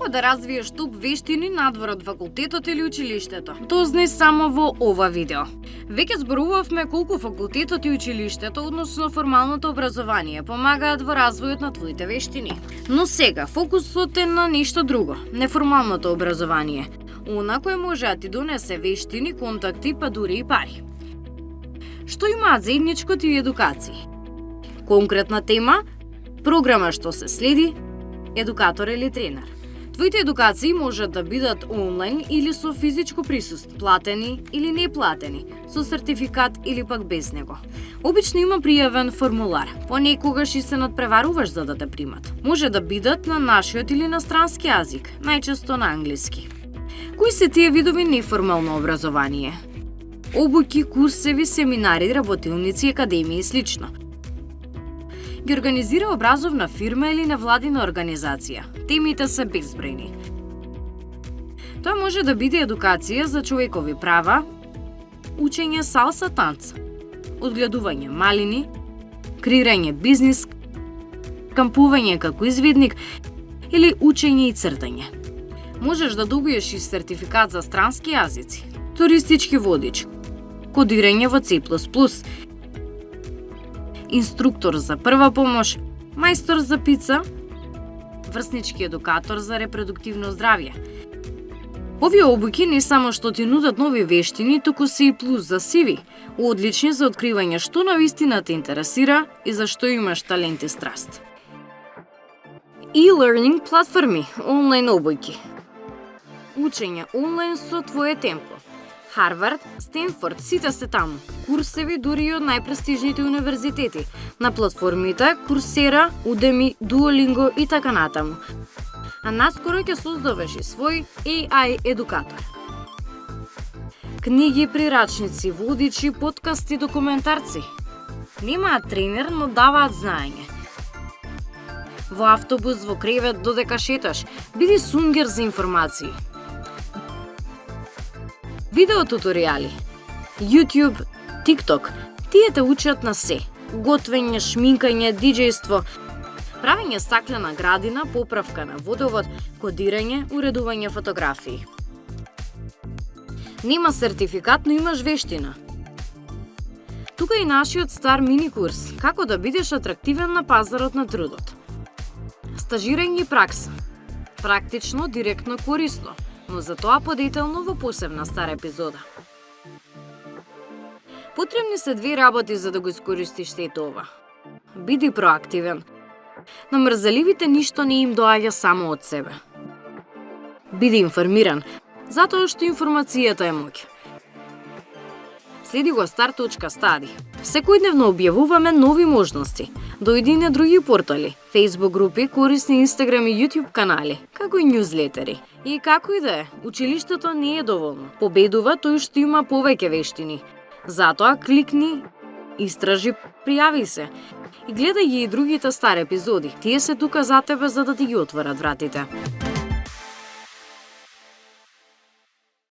Како да развиеш топ вештини надвор од факултетот или училиштето? Дознай само во ова видео. Веќе зборувавме колку факултетот и училиштето, односно формалното образование, помагаат во развојот на твоите вештини. Но сега фокусот е на нешто друго, неформалното образование. Она кое може да ти донесе вештини, контакти, па дури и пари. Што имаат заедничко тие едукации? Конкретна тема, програма што се следи, едукатор или тренер. Твоите едукации можат да бидат онлайн или со физичко присуство, платени или неплатени, со сертификат или пак без него. Обично има пријавен формулар, понекогаш и се надпреваруваш за да те примат. Може да бидат на нашиот или на странски јазик, најчесто на англиски. Кои се тие видови неформално образование? Обуки, курсеви, семинари, работилници, академии и слично. Ги организира образовна фирма или невладина организација. Темите се безбројни. Тоа може да биде едукација за човекови права, учење салса танц, одгледување малини, креирање бизнис, кампување како извидник или учење и цртање. Можеш да добиеш и сертификат за странски јазици, туристички водич, кодирање во C++, инструктор за прва помош, мајстор за пица, врснички едукатор за репродуктивно здравје. Овие обуки не само што ти нудат нови вештини, туку се и плюс за CV, одлични за откривање што навистина те интересира и за што имаш талент и страст. E-learning платформи, онлайн обуки. Учење онлайн со твое темпо. Харвард, Стенфорд, сите се таму. Курсеви дури од најпрестижните универзитети. На платформите Coursera, Udemy, Duolingo и така натаму. А наскоро ќе создаваш и свој AI едукатор. Книги, прирачници, водичи, подкасти, документарци. Немаат тренер, но даваат знаење. Во автобус, во кревет, додека шеташ, биди сунгер за информации. Видеотуторијали, YouTube, TikTok, тие те учат на се. Готвење, шминкање, диџејство, правење стаклена градина, поправка на водовод, кодирање, уредување фотографии. Нема сертификат, но имаш вештина. Тука и нашиот стар мини курс, како да бидеш атрактивен на пазарот на трудот. Стажирање и пракса. Практично, директно, корисно, но за тоа подетелно во посебна стара епизода. Потребни се две работи за да го искористиш сето ова. Биди проактивен. На мрзеливите ништо не им доаѓа само од себе. Биди информиран, затоа што информацијата е моќ. Следи го Start.Study. Секојдневно објавуваме нови можности. Дојди на други портали, Facebook групи, корисни Instagram и YouTube канали, како и њузлетери. И како и да е, училиштето не е доволно. Победува тој што има повеќе вештини. Затоа кликни, истражи, пријави се. И гледај ги и другите стари епизоди. Тие се тука за тебе за да ти ги отворат вратите.